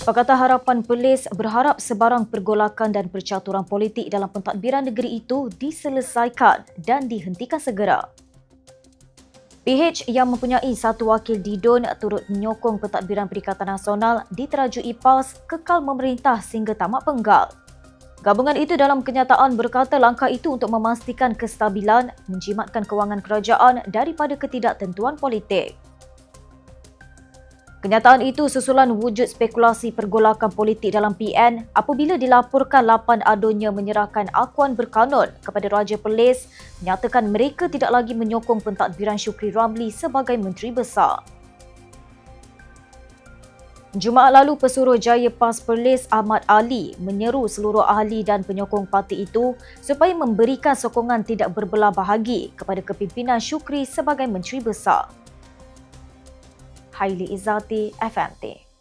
Pakatan Harapan Perlis berharap sebarang pergolakan dan percaturan politik dalam pentadbiran negeri itu diselesaikan dan dihentikan segera. PH yang mempunyai satu wakil di DUN turut menyokong pentadbiran Perikatan Nasional diterajui PAS kekal memerintah sehingga tamat penggal. Gabungan itu dalam kenyataan berkata langkah itu untuk memastikan kestabilan, menjimatkan kewangan kerajaan daripada ketidaktentuan politik. Kenyataan itu susulan wujud spekulasi pergolakan politik dalam PN apabila dilaporkan 8 adunnya menyerahkan akuan berkanun kepada Raja Perlis menyatakan mereka tidak lagi menyokong pentadbiran Shukri Ramli sebagai Menteri Besar. Jumaat lalu, Pesuruhjaya PAS Perlis Ahmad Ali menyeru seluruh ahli dan penyokong parti itu supaya memberikan sokongan tidak berbelah bahagi kepada kepimpinan Shukri sebagai Menteri Besar. Haili Izzati, FMT.